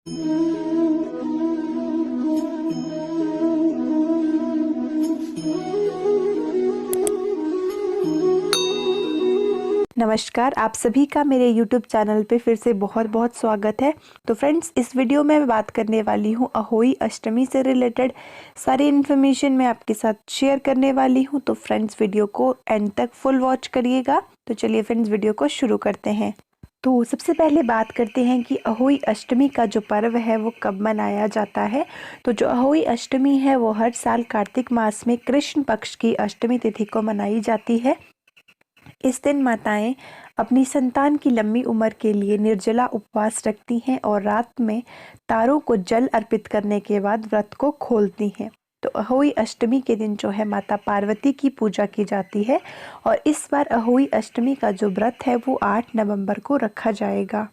नमस्कार, आप सभी का मेरे YouTube चैनल पे फिर से बहुत बहुत स्वागत है। तो फ्रेंड्स, इस वीडियो में मैं बात करने वाली हूँ अहोई अष्टमी से रिलेटेड सारी इन्फॉर्मेशन मैं आपके साथ शेयर करने वाली हूँ। तो फ्रेंड्स, वीडियो को एंड तक फुल वॉच करिएगा। तो चलिए फ्रेंड्स, वीडियो को शुरू करते हैं। तो सबसे पहले बात करते हैं कि अहोई अष्टमी का जो पर्व है वो कब मनाया जाता है। तो जो अहोई अष्टमी है वो हर साल कार्तिक मास में कृष्ण पक्ष की अष्टमी तिथि को मनाई जाती है। इस दिन माताएं अपनी संतान की लंबी उम्र के लिए निर्जला उपवास रखती हैं और रात में तारों को जल अर्पित करने के बाद व्रत को खोलती हैं। तो अहोई अष्टमी के दिन जो है माता पार्वती की पूजा की जाती है और इस बार अहोई अष्टमी का जो व्रत है वो 8 नवंबर को रखा जाएगा।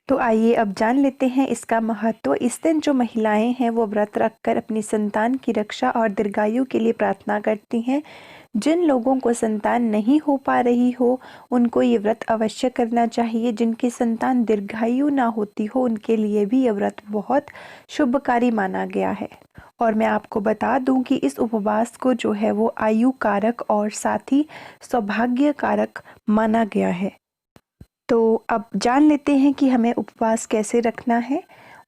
तो आइए अब जान लेते हैं इसका महत्व। इस दिन जो महिलाएं हैं वो व्रत रखकर अपनी संतान की रक्षा और दीर्घायु के लिए प्रार्थना करती हैं। जिन लोगों को संतान नहीं हो पा रही हो उनको ये व्रत अवश्य करना चाहिए। जिनकी संतान दीर्घायु ना होती हो उनके लिए भी ये व्रत बहुत शुभकारी माना गया है। और मैं आपको बता दूं कि इस उपवास को जो है वो आयु कारक और साथ ही सौभाग्य कारक माना गया है। तो अब जान लेते हैं कि हमें उपवास कैसे रखना है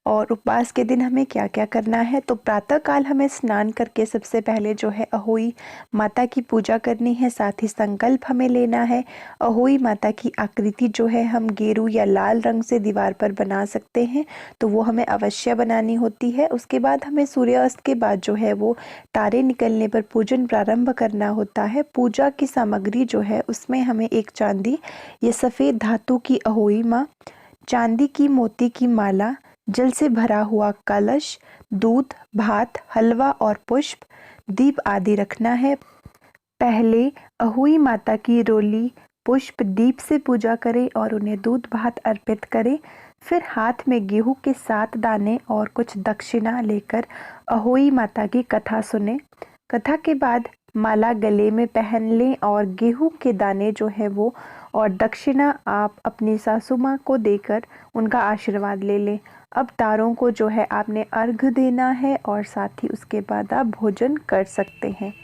और उपवास के दिन हमें क्या क्या करना है। तो प्रातः काल हमें स्नान करके सबसे पहले जो है अहोई माता की पूजा करनी है। साथ ही संकल्प हमें लेना है। अहोई माता की आकृति जो है हम गेरू या लाल रंग से दीवार पर बना सकते हैं, तो वो हमें अवश्य बनानी होती है। उसके बाद हमें सूर्यास्त के बाद जो है वो तारे निकलने पर पूजन प्रारंभ करना होता है। पूजा की सामग्री जो है उसमें हमें एक चांदी या सफ़ेद धातु की अहोई माँ, चांदी की मोती की माला, जल से भरा हुआ कलश, दूध, भात, हलवा और पुष्प, दीप आदि रखना है। पहले अहोई माता की रोली पुष्प दीप से पूजा करें और उन्हें दूध भात अर्पित करें। फिर हाथ में गेहूं के 7 दाने और कुछ दक्षिणा लेकर अहोई माता की कथा सुने। कथा के बाद माला गले में पहन लें और गेहूं के दाने जो है वो और दक्षिणा आप अपनी सासू माँ को देकर उनका आशीर्वाद ले लें। अब तारों को जो है आपने अर्घ देना है और साथ ही उसके बाद आप भोजन कर सकते हैं।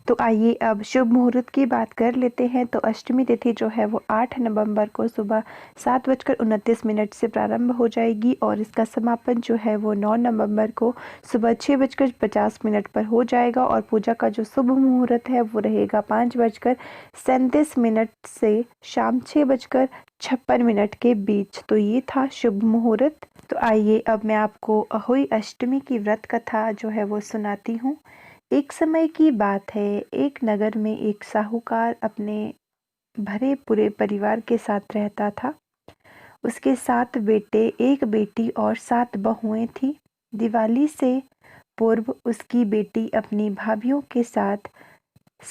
तो आइए अब शुभ मुहूर्त की बात कर लेते हैं। तो अष्टमी तिथि जो है वो 8 नवंबर को सुबह 7:29 से प्रारंभ हो जाएगी और इसका समापन जो है वो 9 नवंबर को सुबह 6:50 पर हो जाएगा। और पूजा का जो शुभ मुहूर्त है वो रहेगा 5:37 से शाम 6:56 के बीच। तो ये था शुभ मुहूर्त। तो आइए अब मैं आपको अहोई अष्टमी की व्रत कथा जो है वो सुनाती हूँ। एक समय की बात है, एक नगर में एक साहूकार अपने भरे पूरे परिवार के साथ रहता था। उसके 7 बेटे, 1 बेटी और 7 बहुएं थी। दिवाली से पूर्व उसकी बेटी अपनी भाभियों के साथ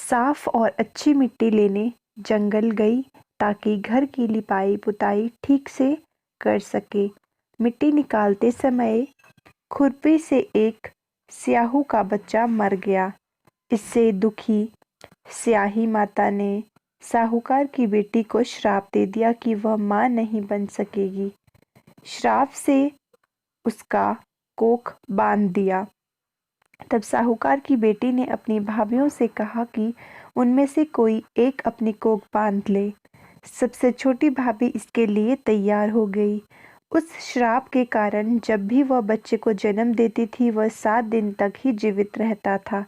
साफ और अच्छी मिट्टी लेने जंगल गई ताकि घर की लिपाई पुताई ठीक से कर सके। मिट्टी निकालते समय खुरपी से एक स्याहू का बच्चा मर गया। इससे दुखी स्याही माता ने साहूकार की बेटी को श्राप दे दिया कि वह मां नहीं बन सकेगी। श्राप से उसका कोख बांध दिया। तब साहूकार की बेटी ने अपनी भाभियों से कहा कि उनमें से कोई एक अपनी कोख बांध ले। सबसे छोटी भाभी इसके लिए तैयार हो गई। उस श्राप के कारण जब भी वह बच्चे को जन्म देती थी वह 7 दिन तक ही जीवित रहता था।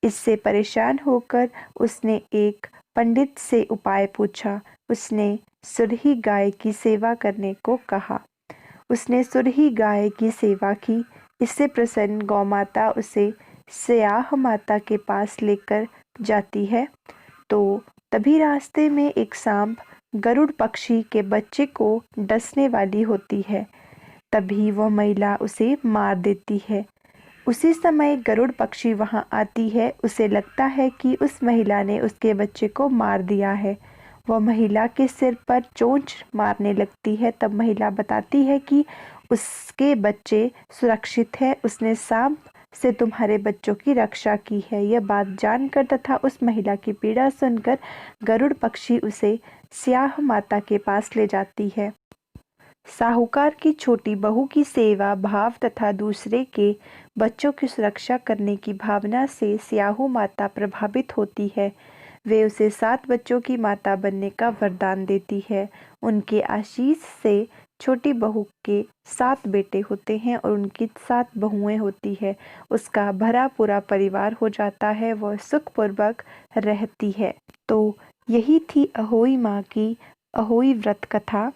इससे परेशान होकर उसने एक पंडित से उपाय पूछा। उसने सुरही गाय की सेवा करने को कहा। उसने सुरही गाय की सेवा की। इससे प्रसन्न गौमाता उसे स्याह माता के पास लेकर जाती है। तो तभी रास्ते में एक सांप गरुड़ पक्षी के बच्चे को डसने वाली होती है। तभी वह महिला उसे मार देती है। उसी समय गरुड़ पक्षी वहां आती है। उसे लगता है कि उस महिला ने उसके बच्चे को मार दिया है। वह महिला के सिर पर चोंच मारने लगती है। तब महिला बताती है कि उसके बच्चे सुरक्षित है, उसने सांप से तुम्हारे बच्चों की रक्षा की है। यह बात जानकर तथा उस महिला की पीड़ा सुनकर गरुड़ पक्षी उसे स्याह माता के पास ले जाती है। साहूकार की छोटी बहू की सेवा भाव तथा दूसरे के बच्चों की सुरक्षा करने की भावना से स्याहू माता प्रभावित होती है। वे उसे 7 बच्चों की माता बनने का वरदान देती है। उनके आशीष से छोटी बहू के 7 बेटे होते हैं और उनकी 7 बहुएं होती है। उसका भरा पूरा परिवार हो जाता है, वह सुखपूर्वक रहती है। तो यही थी अहोई माँ की अहोई व्रत कथा।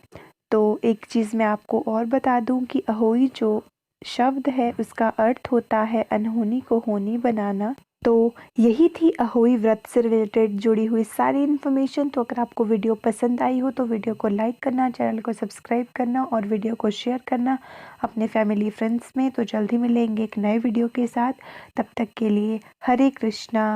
तो एक चीज़ मैं आपको और बता दूं कि अहोई जो शब्द है उसका अर्थ होता है अनहोनी को होनी बनाना। तो यही थी अहोई व्रत से रिलेटेड जुड़ी हुई सारी इन्फॉर्मेशन। तो अगर आपको वीडियो पसंद आई हो तो वीडियो को लाइक करना, चैनल को सब्सक्राइब करना और वीडियो को शेयर करना अपने फैमिली फ्रेंड्स में। तो जल्दी मिलेंगे एक नए वीडियो के साथ, तब तक के लिए हरे कृष्णा।